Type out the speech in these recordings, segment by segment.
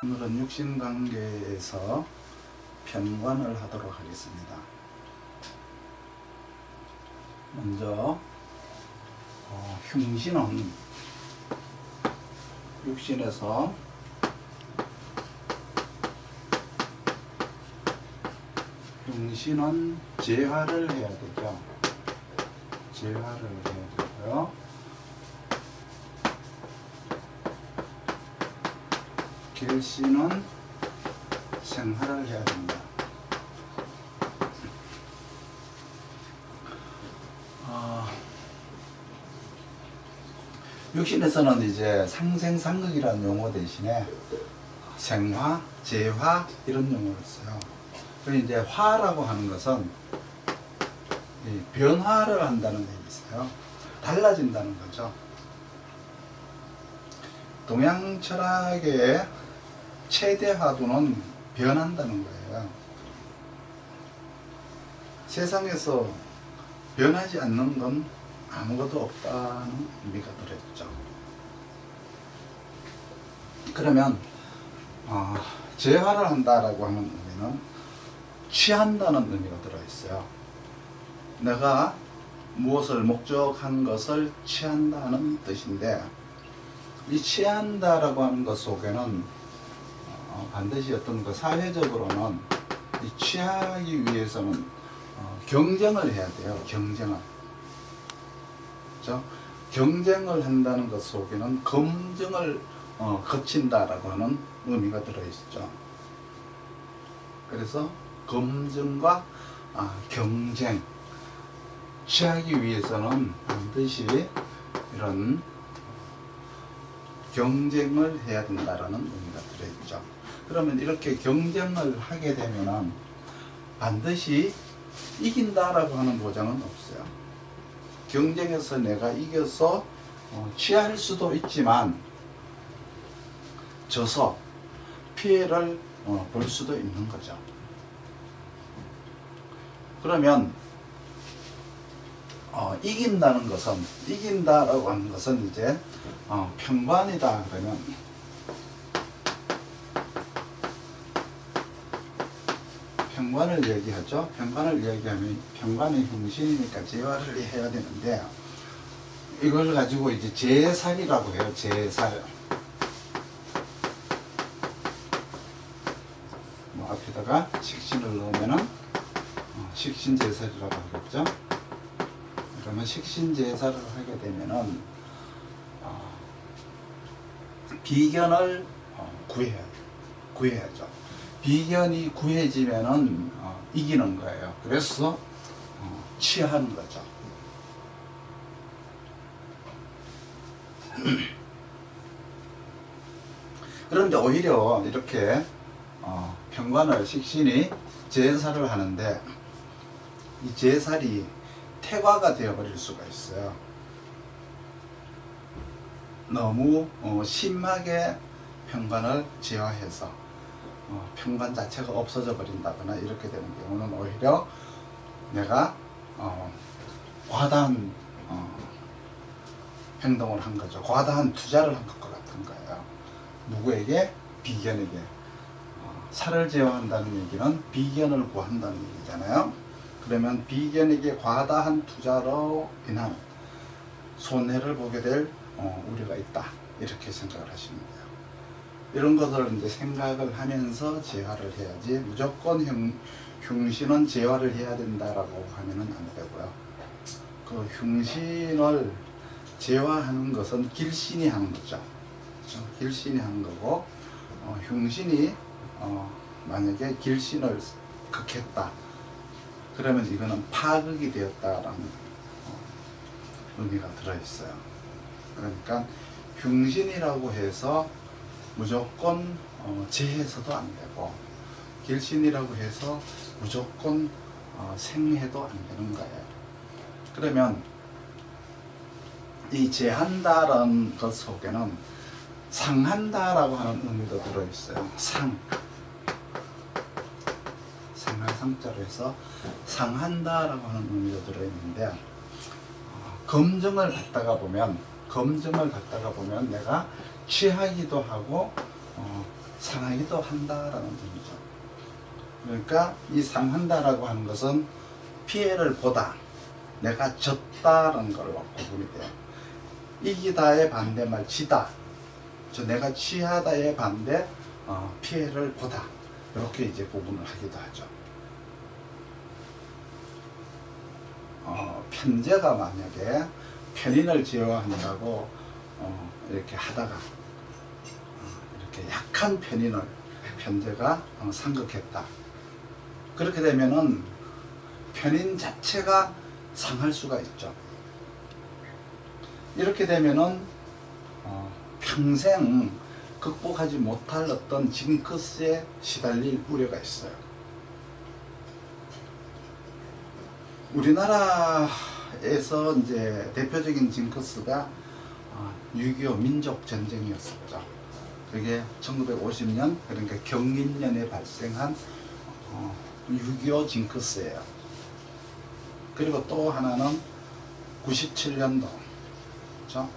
오늘은 육신관계에서 편관을 하도록 하겠습니다. 먼저 흉신은 육신에서 흉신은 재화를 해야 되죠. 재화를 해야 되고요. 결신은 생활을 해야 됩니다. 육신에서는 이제 상생상극이라는 용어 대신에 생화, 재화 이런 용어를 써요. 그리고 이제 화라고 하는 것은 변화를 한다는 얘기 있어요. 달라진다는 거죠. 동양 철학의 최대 화두는 변한다는 거예요. 세상에서 변하지 않는 건 아무것도 없다는 의미가 들어있죠. 그러면 재화를 한다라고 하는 의미는 취한다는 의미가 들어있어요. 내가 무엇을 목적한 것을 취한다는 뜻인데, 이 취한다라고 하는 것 속에는 반드시 어떤 그 사회적으로는 이 취하기 위해서는 경쟁을 해야 돼요. 경쟁을. 그렇죠? 경쟁을 한다는 것 속에는 검증을 거친다라고 하는 의미가 들어있죠. 그래서 검증과 경쟁, 취하기 위해서는 반드시 이런 경쟁을 해야 된다라는 의미가 들어있죠. 그러면 이렇게 경쟁을 하게 되면은 반드시 이긴다라고 하는 보장은 없어요. 경쟁에서 내가 이겨서 취할 수도 있지만 져서 피해를 볼 수도 있는 거죠. 그러면 이긴다라고 하는 것은 이제 편관이다 그러면 편관을 얘기하죠. 편관을 얘기하면 편관의 흉신이니까 재화를 해야 되는데, 이걸 가지고 이제 재살이라고 해요. 재살. 앞에다가 식신을 넣으면은 식신재살이라고 하겠죠. 그러면 식신재살을 하게 되면은 비견을 구해야죠. 비견이 구해지면은 이기는 거예요. 그래서 취하는 거죠. 그런데 오히려 이렇게 편관을 식신이 재살을 하는데, 이 재살이 태과가 되어버릴 수가 있어요. 너무 심하게 편관을 재화해서 편관 자체가 없어져 버린다거나 이렇게 되는 경우는 오히려 내가 과다한 행동을 한 거죠. 과다한 투자를 한 것과 같은 거예요. 누구에게? 비견에게. 살을 제어한다는 얘기는 비견을 구한다는 얘기잖아요. 그러면 비견에게 과다한 투자로 인한 손해를 보게 될 우려가 있다, 이렇게 생각을 하시면 돼요. 이런 것을 이제 생각을 하면서 재화를 해야지, 무조건 흉신은 재화를 해야 된다라고 하면은 안 되고요. 그 흉신을 재화하는 것은 길신이 하는 거죠. 그렇죠? 길신이 하는 거고, 흉신이 만약에 길신을 극했다 그러면 이거는 파극이 되었다라는 의미가 들어있어요. 그러니까 흉신이라고 해서 무조건 재해서도 안 되고, 길신이라고 해서 무조건 생해도 안 되는 거예요. 그러면 이 재한다라는 것 속에는 상한다라고 하는 의미도 들어있어요. 상하상자로 해서 상한다라고 하는 의미도 들어있는데, 검증을 갖다가 보면 내가 취하기도 하고 상하기도 한다라는 점이죠. 그러니까 이 상한다라고 하는 것은 피해를 보다, 내가 졌다라는 걸 구분이 돼요. 이기다의 반대말 지다, 내가 취하다의 반대 피해를 보다, 이렇게 이제 구분을 하기도 하죠. 편제가 만약에 편인을 제어한다고 이렇게 하다가 이렇게 약한 편인을 편제가 상극했다. 그렇게 되면은 편인 자체가 상할 수가 있죠. 이렇게 되면은 평생 극복하지 못할 어떤 징크스에 시달릴 우려가 있어요. 우리나라에서 이제 대표적인 징크스가 6.25 민족전쟁이었었죠. 그게 1950년, 그러니까 경인년에 발생한 6.25 징크스예요. 그리고 또 하나는 97년도, 그렇죠?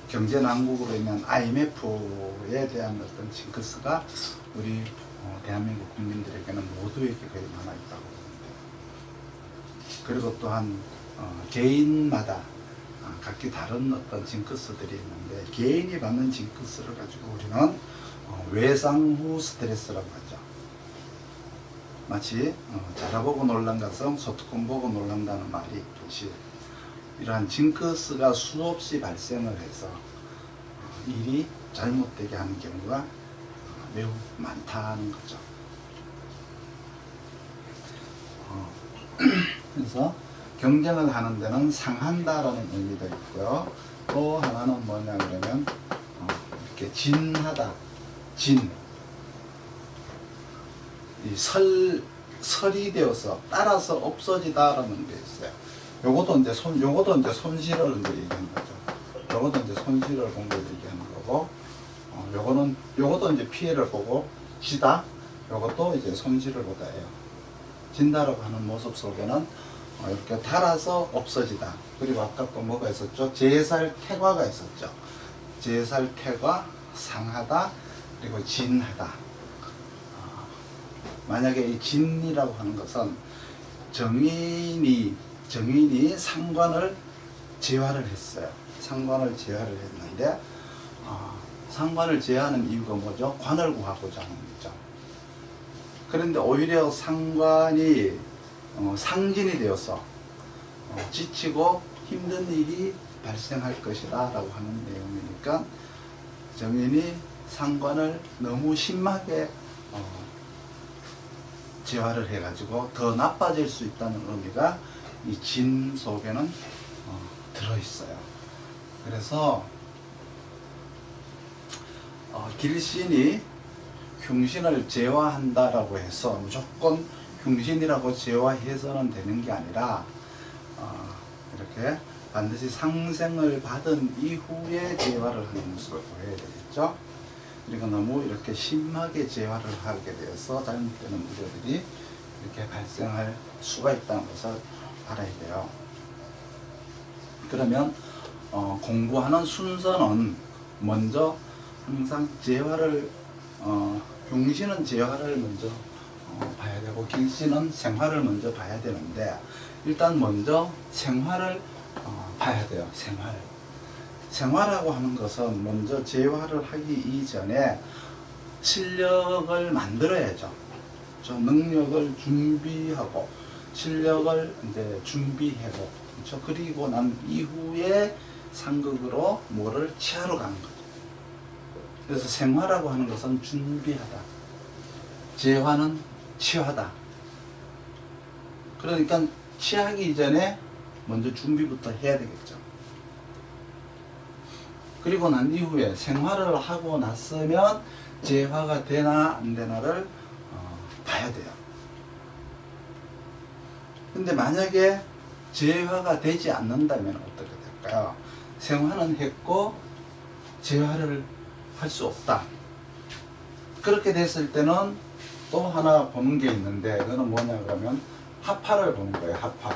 경제난국으로 인한 IMF에 대한 어떤 징크스가 우리 대한민국 국민들에게는 모두에게 거의 남아있다고 보는데, 그리고 또한 개인마다 각기 다른 어떤 징크스들이 있는데, 개인이 받는 징크스를 가지고 우리는 외상후 스트레스라고 하죠. 마치 자라보고 놀란 것은 소뚜껑 보고 놀란다는 말이 있듯이, 이러한 징크스가 수없이 발생을 해서 일이 잘못되게 하는 경우가 매우 많다는 거죠. 그래서 경쟁을 하는 데는 상한다라는 의미도 있고요. 또 하나는 뭐냐 그러면 이렇게 진하다, 진, 이 설이 되어서 따라서 없어지다라는 게 있어요. 요것도 이제 손실을 이제 얘기하는 거죠. 요것도 이제 손실을 본 걸 얘기하는 거고, 요것도 이제 피해를 보고 지다, 요것도 이제 손실을 보다예요. 진다라고 하는 모습 속에는 이렇게 달아서 없어지다. 그리고 아까 또 뭐가 있었죠? 제살태과가 있었죠. 제살태과, 상하다, 그리고 진하다. 만약에 이 진이라고 하는 것은 정인이 상관을 제화를 했어요. 상관을 제화를 했는데 상관을 제화하는 이유가 뭐죠? 관을 구하고자 하는 거죠. 그런데 오히려 상관이 상진이 되어서 지치고 힘든 일이 발생할 것이다 라고 하는 내용이니까, 정인이 상관을 너무 심하게 제화를 해가지고 더 나빠질 수 있다는 의미가 이 진 속에는 들어있어요. 그래서 길신이 흉신을 제화한다라고 해서 무조건 흉신이라고 제화해서는 되는 게 아니라 이렇게 반드시 상생을 받은 이후에 제화를 하는 모습을 보여야 되겠죠. 그러니까 너무 이렇게 심하게 제화를 하게 되어서 잘못되는 우려들이 이렇게 발생할 수가 있다는 것을 알아야 돼요. 그러면 공부하는 순서는 먼저 항상 제화를 흉신은 제화를 먼저 봐야 되고, 길신은 생화를 먼저 봐야 되는데, 일단 먼저 생화를 봐야 돼요. 생화라고 하는 것은 먼저 제화를 하기 이전에 실력을 만들어야죠. 저 능력을 준비하고 실력을 이제 준비하고, 그렇죠? 그리고 난 이후에 상극으로 뭐를 취하러 가는 거죠. 그래서 생화라고 하는 것은 준비하다, 제화는 취하다. 그러니까 취하기 이전에 먼저 준비부터 해야 되겠죠. 그리고 난 이후에 생화를 하고 났으면 제화가 되나 안 되나를 봐야 돼요. 근데 만약에 제화가 되지 않는다면 어떻게 될까요? 생화는 했고 제화를 할 수 없다. 그렇게 됐을 때는 또 하나 보는 게 있는데, 그거는 뭐냐 그러면 합파를 보는 거예요. 합파.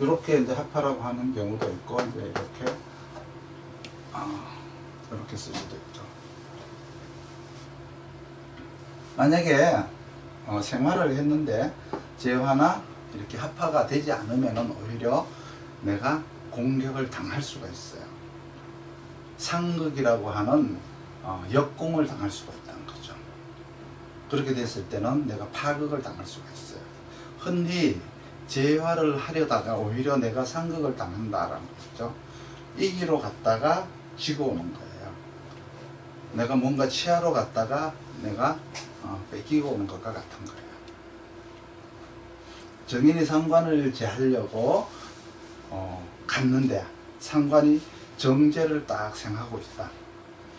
이렇게 이제 합파라고 하는 경우도 있고, 이제 이렇게 이렇게 쓸 수도 있죠. 만약에 생활을 했는데 재화나 이렇게 합화가 되지 않으면 오히려 내가 공격을 당할 수가 있어요. 상극이라고 하는 역공을 당할 수가 있다는 거죠. 그렇게 됐을 때는 내가 파극을 당할 수가 있어요. 흔히 재화를 하려다가 오히려 내가 상극을 당한다라는 거죠. 이기로 갔다가 지고 오는 거예요. 내가 뭔가 취하러 갔다가 내가 뺏기고 오는 것과 같은 거예요. 정인이 상관을 제하려고 갔는데 상관이 정제를 딱 생각하고 있다.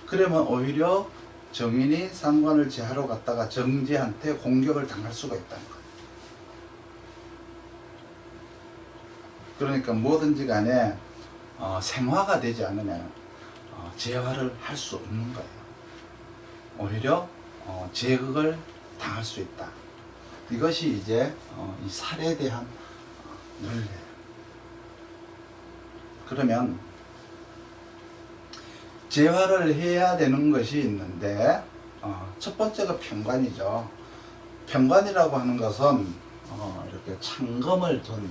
그러면 오히려 정인이 상관을 제하러 갔다가 정제한테 공격을 당할 수가 있다는 거예요. 그러니까 뭐든지 간에 생화가 되지 않으면 재화를 할 수 없는 거예요. 오히려 제극을 당할 수 있다. 이것이 이제 이 살에 대한 논리예요. 그러면 재화를 해야 되는 것이 있는데 첫 번째가 편관이죠. 편관이라고 하는 것은 이렇게 창검을 둔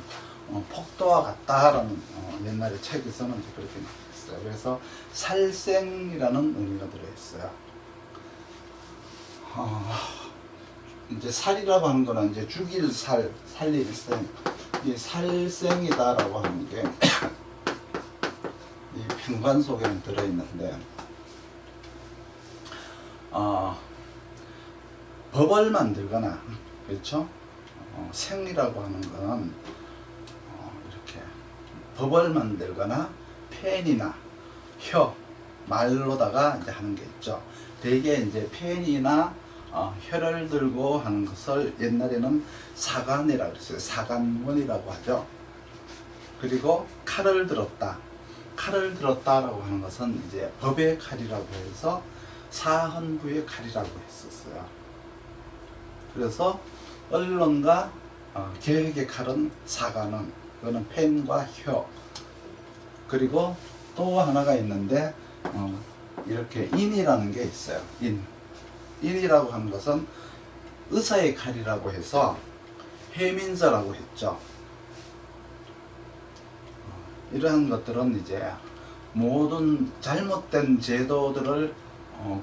폭도와 같다라는 옛날에 책에서는 그렇게 나와있어요. 그래서 살생이라는 의미가 들어있어요. 이제 살이라고 하는 거는 이제 죽일 살, 살릴 생, 이 살생이다라고 하는 게 이 편관 속에는 들어있는데, 법을 만들거나, 그렇죠? 생이라고 하는 거는 이렇게 법을 만들거나 펜이나 혀, 말로다가 이제 하는 게 있죠. 대개 이제 펜이나 혀를 들고 하는 것을 옛날에는 사관이라고 그랬어요. 사관문이라고 하죠. 그리고 칼을 들었다. 칼을 들었다라고 하는 것은 이제 법의 칼이라고 해서 사헌부의 칼이라고 했었어요. 그래서 언론과 계획의 칼은 사관은, 그거는 펜과 혀. 그리고 또 하나가 있는데 이렇게 인이라는 게 있어요. 인이라고 하는 것은 의사의 칼이라고 해서 해민서라고 했죠. 이러한 것들은 이제 모든 잘못된 제도들을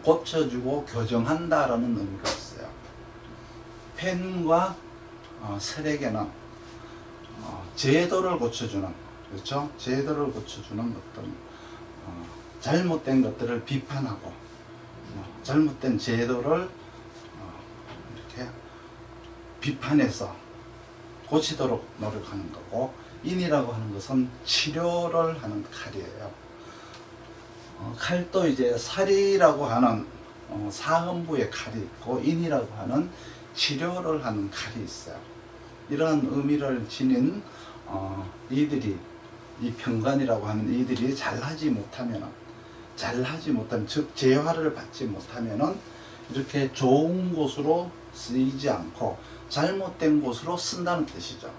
고쳐주고 교정한다라는 의미가 있어요. 펜과 설에게는 제도를 고쳐주는, 그렇죠? 제도를 고쳐주는 어떤 잘못된 것들을 비판하고 잘못된 제도를 이렇게 비판해서 고치도록 노력하는 거고, 인이라고 하는 것은 치료를 하는 칼이에요. 칼도 이제 살이라고 하는 사헌부의 칼이 있고, 인이라고 하는 치료를 하는 칼이 있어요. 이러한 의미를 지닌 이들이, 이 편관이라고 하는 이들이 잘하지 못하면, 즉 재화를 받지 못하면은 이렇게 좋은 곳으로 쓰이지 않고 잘못된 곳으로 쓴다는 뜻이죠.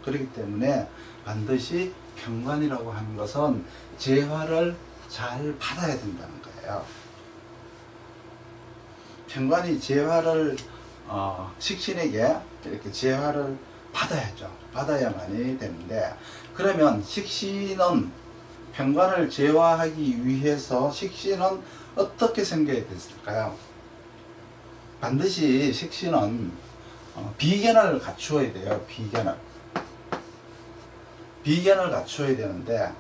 그렇기 때문에 반드시 편관이라고 하는 것은 재화를 잘 받아야 된다는 거예요. 편관이 재화를 식신에게 이렇게 재화를 받아야죠. 받아야만이 되는데, 그러면 식신은 편관을 재화하기 위해서 식신은 어떻게 생겨야 됐을까요? 반드시 식신은 비견을 갖추어야 돼요. 비견을 갖추어야 되는데,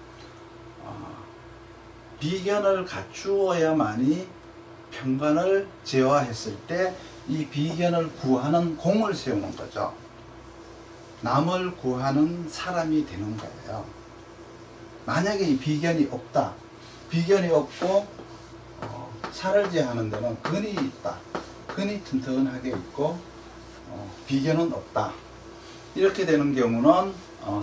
비견을 갖추어야만이 편관을 재화했을 때 이 비견을 구하는 공을 세우는 거죠. 남을 구하는 사람이 되는 거예요. 만약에 이 비견이 없다. 비견이 없고 살을 제하는 데는 근이 있다. 근이 튼튼하게 있고 비견은 없다. 이렇게 되는 경우는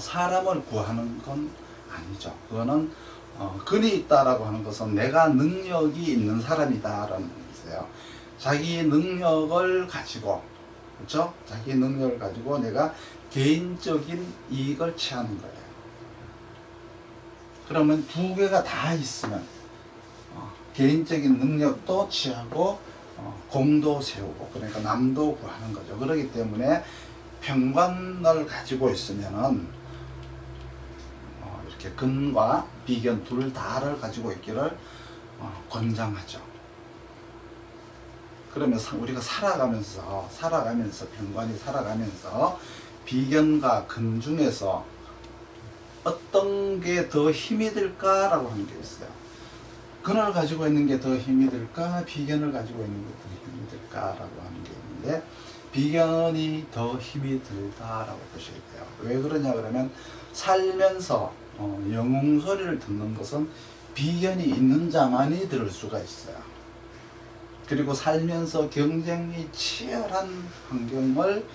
사람을 구하는 건 아니죠. 그거는 근이 있다라고 하는 것은 내가 능력이 있는 사람이다라는 뜻이에요. 자기 능력을 가지고, 그렇죠? 자기 능력을 가지고 내가 개인적인 이익을 취하는 거예요. 그러면 두 개가 다 있으면 개인적인 능력도 취하고 공도 세우고, 그러니까 남도 구하는 거죠. 그렇기 때문에 편관을 가지고 있으면은 이렇게 근과 비견 둘 다를 가지고 있기를 권장하죠. 그러면 우리가 살아가면서 편관이 살아가면서 비견과 근 중에서 어떤 게 더 힘이 들까라고 하는 게 있어요. 근을 가지고 있는 게 더 힘이 들까, 비견을 가지고 있는 게 더 힘이 들까라고 하는 게 있는데, 비견이 더 힘이 들다라고 보셔야 돼요. 왜 그러냐 그러면 살면서 영웅 소리를 듣는 것은 비견이 있는 자만이 들을 수가 있어요. 그리고 살면서 경쟁이 치열한 환경을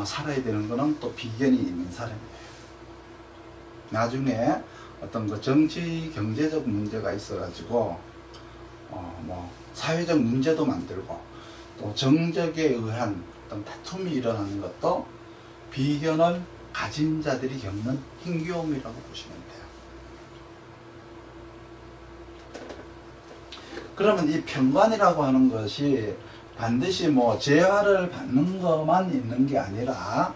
살아야 되는 것은 또 비견이 있는 사람이에요. 나중에 어떤 그 정치 경제적 문제가 있어 가지고 사회적 문제도 만들고 또 정적에 의한 어떤 다툼이 일어나는 것도 비견을 가진 자들이 겪는 힘겨움이라고 보시면 돼요. 그러면 이 편관이라고 하는 것이 반드시 재화를 받는 것만 있는 게 아니라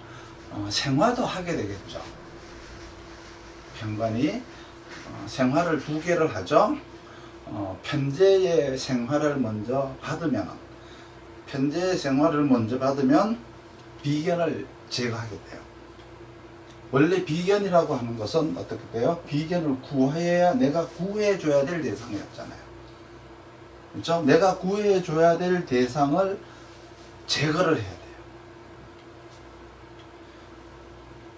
생화도 하게 되겠죠. 편관이 생화를 두 개를 하죠. 편재의 생화를 먼저 받으면, 편재의 생화를 먼저 받으면 비견을 제거하게 돼요. 원래 비견이라고 하는 것은 어떻게 돼요? 비견을 구해야, 내가 구해줘야 될 대상이었잖아요. 그렇죠? 내가 구해줘야 될 대상을 제거를 해야 돼요.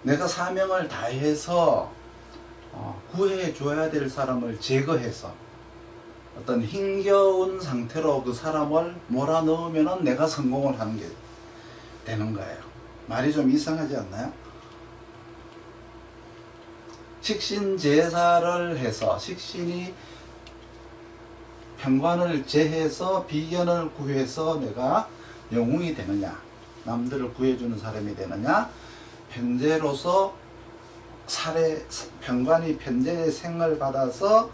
내가 사명을 다해서 구해줘야 될 사람을 제거해서 어떤 힘겨운 상태로 그 사람을 몰아넣으면 내가 성공을 하는 게 되는 거예요. 말이 좀 이상하지 않나요? 식신 제사를 해서 식신이 편관을 제해서 비견을 구해서 내가 영웅이 되느냐, 남들을 구해주는 사람이 되느냐, 편재로서 편관이 편재의 생을 받아서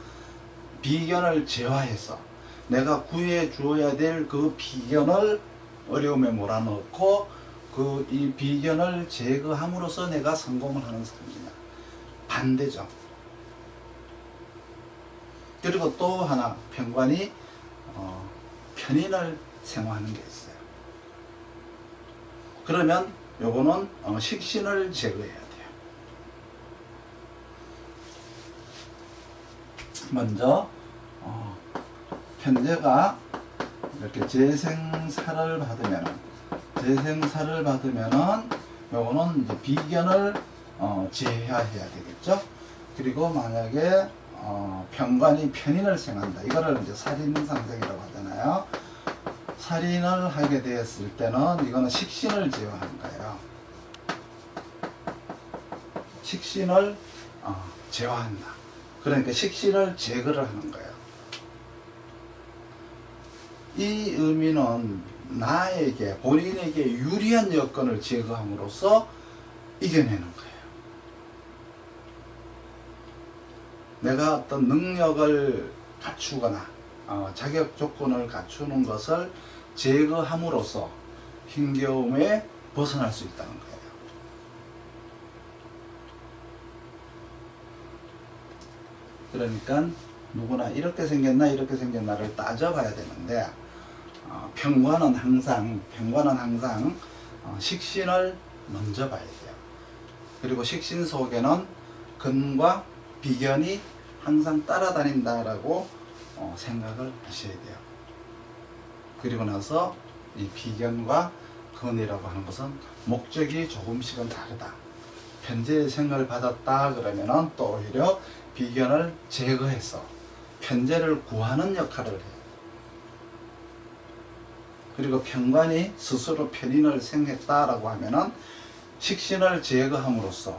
비견을 제화해서 내가 구해 주어야 될 그 비견을 어려움에 몰아넣고 이 비견을 제거함으로써 내가 성공을 하는 사람이냐, 반대죠. 그리고 또 하나, 편관이 편인을 생화하는 게 있어요. 그러면 요거는 식신을 제거해야 돼요. 먼저 편재가 이렇게 재생사를 받으면은 요거는 이제 비견을 제해야 되겠죠. 그리고 만약에 편관이 편인을 생한다, 이거를 이제 살인상생이라고 하잖아요. 살인을 하게 되었을 때는 이거는 식신을 제어하는 거예요. 식신을 제어한다. 그러니까 식신을 제거를 하는 거예요. 이 의미는 본인에게 유리한 여건을 제거함으로써 이겨내는 거예요. 내가 어떤 능력을 갖추거나 자격 조건을 갖추는 것을 제거함으로써 힘겨움에 벗어날 수 있다는 거예요. 그러니까 누구나 이렇게 생겼나 이렇게 생겼나를 따져봐야 되는데, 편관은 항상 식신을 먼저 봐야 돼요. 그리고 식신 속에는 근과 비견이 항상 따라다닌다라고 생각을 하셔야 돼요. 그리고 나서 이 비견과 근이라고 하는 것은 목적이 조금씩은 다르다. 편재의 생을 받았다 그러면은 또 오히려 비견을 제거해서 편재를 구하는 역할을 해요. 그리고 편관이 스스로 편인을 생했다라고 하면은 식신을 제거함으로써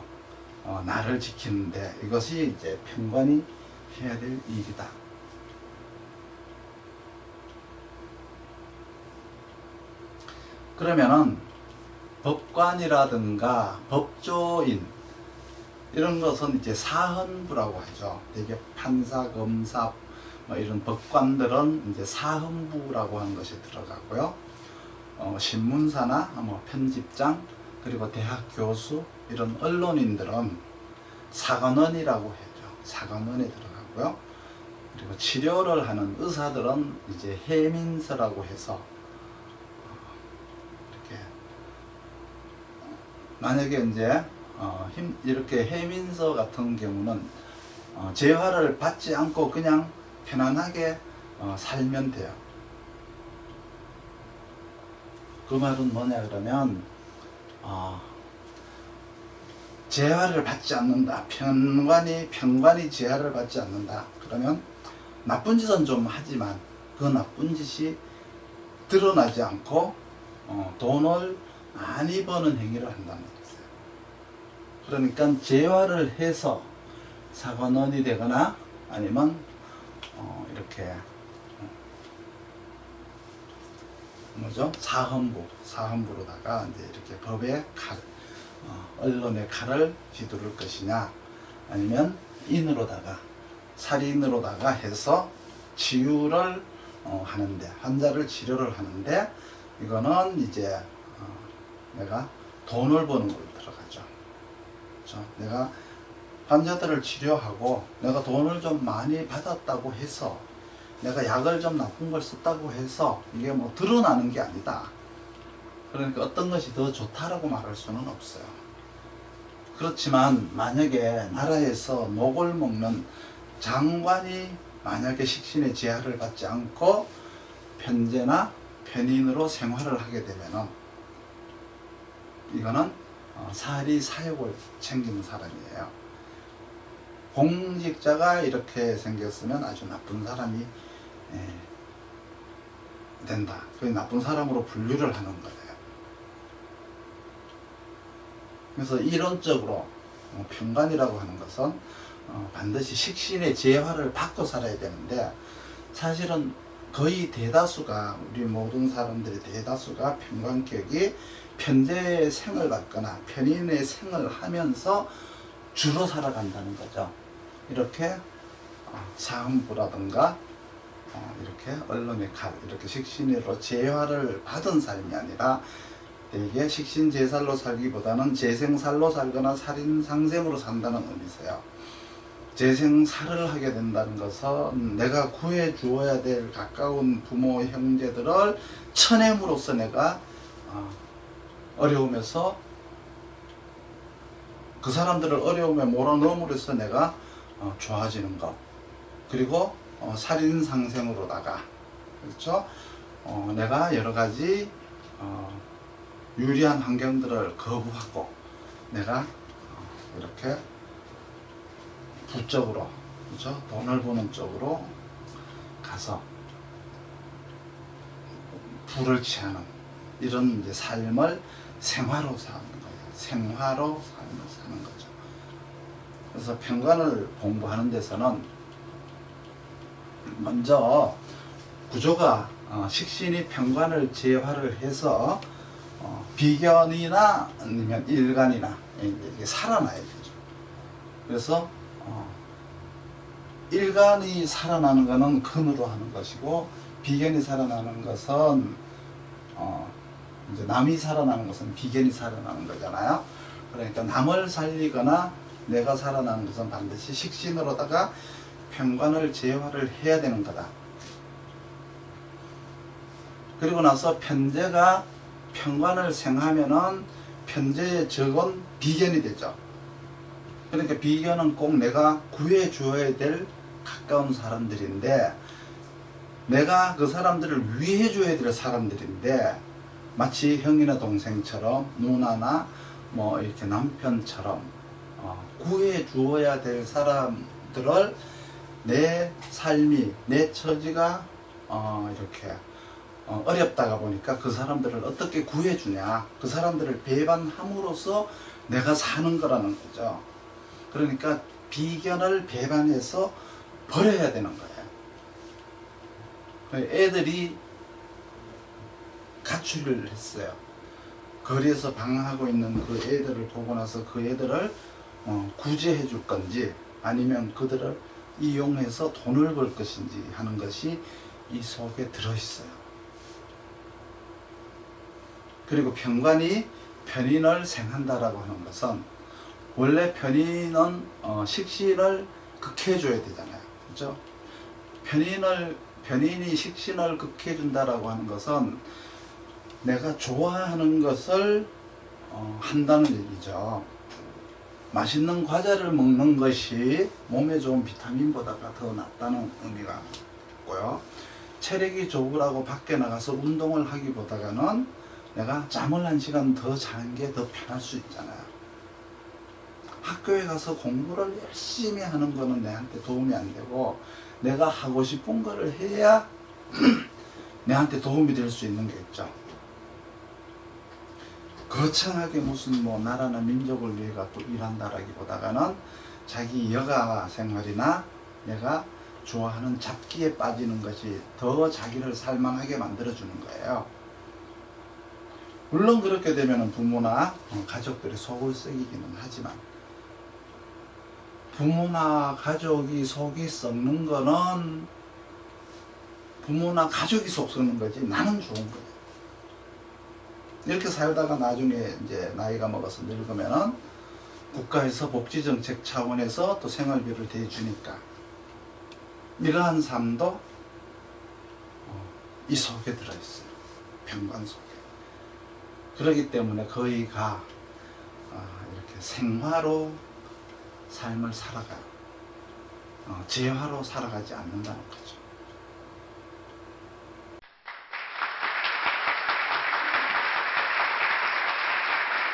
나를 지키는데, 이것이 이제 편관이 해야 될 일이다. 그러면은 법관이라든가 법조인 이런 것은 이제 사헌부라고 하죠. 되게 판사, 검사, 뭐 이런 법관들은 이제 사헌부라고 하는 것이 들어가고요. 신문사나 뭐 편집장, 그리고 대학 교수, 이런 언론인들은 사관원이라고 하죠. 사관원에 들어가고요. 그리고 치료를 하는 의사들은 이제 해민서라고 해서 이렇게 만약에 이제 이렇게 해민서 같은 경우는 재활을 받지 않고 그냥 편안하게 살면 돼요. 그 말은 뭐냐 그러면 재활을 받지 않는다. 평관이 재활을 받지 않는다. 그러면 나쁜 짓은 좀 하지만 그 나쁜 짓이 드러나지 않고 돈을 많이 버는 행위를 한다는 거죠. 그러니까 재활을 해서 사관원이 되거나 아니면 이렇게 뭐죠? 사헌부로다가 이제 이렇게 법의 칼, 언론의 칼을 휘두를 것이냐, 아니면 인으로다가 살인으로다가 해서 치유를 하는데, 환자를 치료를 하는데, 이거는 이제 내가 돈을 버는 걸로 들어가죠. 그렇죠? 내가 환자들을 치료하고 내가 돈을 좀 많이 받았다고 해서, 내가 약을 좀 나쁜 걸 썼다고 해서 이게 뭐 드러나는 게 아니다. 그러니까 어떤 것이 더 좋다라고 말할 수는 없어요. 그렇지만 만약에 나라에서 녹을 먹는 장관이 만약에 식신의 제한을 받지 않고 편제나 편인으로 생활을 하게 되면은 이거는 사리 사욕을 챙기는 사람이에요. 공직자가 이렇게 생겼으면 아주 나쁜 사람이 된다. 그 나쁜 사람으로 분류를 하는 거예요. 그래서 이론적으로 평관이라고 하는 것은 반드시 식신의 재화를 받고 살아야 되는데, 사실은 거의 대다수가, 우리 모든 사람들의 대다수가 평관격이 편제의 생을 받거나 편인의 생을 하면서 주로 살아간다는 거죠. 이렇게 사헌부라든가 이렇게 언론의 칼, 이렇게 식신으로 재화를 받은 삶이 아니라 대개 식신제살로 살기보다는 재생살로 살거나 살인상생으로 산다는 의미세요. 재생살을 하게 된다는 것은 내가 구해 주어야 될 가까운 부모, 형제들을 쳐냄으로써 내가 어려움에서, 그 사람들을 어려움에 몰아넣음으로써 내가 좋아지는 것, 그리고 살인상생으로다가, 그렇죠? 내가 여러가지 유리한 환경들을 거부하고 내가 이렇게 부쪽으로, 그렇죠? 돈을 버는 쪽으로 가서 부를 취하는 이런 이제 삶을 생화로 사는 거예요. 생화로 삶을 사는 거죠. 그래서 평관을 공부하는 데서는 먼저 구조가 식신이 평관을 재화를 해서 비견이나 아니면 일간이나 이게 살아나야 되죠. 그래서 일간이 살아나는 것은 근으로 하는 것이고, 비견이 살아나는 것은 이제 남이 살아나는 것은 비견이 살아나는 거잖아요. 그러니까 남을 살리거나 내가 살아나는 것은 반드시 식신으로다가 평관을 재화를 해야 되는 거다. 그리고 나서 편제가 평관을 생하면은 편제의 적은 비견이 되죠. 그러니까 비견은 꼭 내가 구해 주어야 될 가까운 사람들인데, 내가 그 사람들을 위해 줘야 될 사람들인데, 마치 형이나 동생처럼, 누나나 뭐 이렇게 남편처럼 구해 주어야 될 사람들을, 내 삶이, 내 처지가 이렇게 어렵다가 보니까 그 사람들을 어떻게 구해주냐, 그 사람들을 배반함으로써 내가 사는 거라는 거죠. 그러니까 비견을 배반해서 버려야 되는 거예요. 애들이 가출을 했어요. 거리에서 방황하고 있는 그 애들을 보고 나서 그 애들을 구제해 줄 건지, 아니면 그들을 이용해서 돈을 벌 것인지 하는 것이 이 속에 들어있어요. 그리고 편관이 편인을 생한다라고 하는 것은 원래 편인은 식신을 극해줘야 되잖아요. 그렇죠? 편인이 식신을 극해준다라고 하는 것은 내가 좋아하는 것을 한다는 얘기죠. 맛있는 과자를 먹는 것이 몸에 좋은 비타민보다가 더 낫다는 의미가 있고요. 체력이 좋으라고 밖에 나가서 운동을 하기보다는 내가 잠을 1시간 더 자는 게 더 편할 수 있잖아요. 학교에 가서 공부를 열심히 하는 거는 내한테 도움이 안 되고 내가 하고 싶은 거를 해야 내한테 도움이 될 수 있는 게 있죠. 거창하게 무슨 뭐 나라나 민족을 위해 갖고 일한다라기보다는 자기 여가 생활이나 내가 좋아하는 잡기에 빠지는 것이 더 자기를 살만하게 만들어주는 거예요. 물론 그렇게 되면 부모나 가족들이 속을 썩이기는 하지만 부모나 가족이 속이 썩는 거는 부모나 가족이 속 썩는 거지 나는 좋은 거예요. 이렇게 살다가 나중에 이제 나이가 먹어서 늙으면은 국가에서 복지정책 차원에서 또 생활비를 대주니까 이러한 삶도 이 속에 들어있어요. 편관 속에. 그렇기 때문에 거의가 이렇게 생화로 삶을 살아가요. 재화로 살아가지 않는다는 거죠.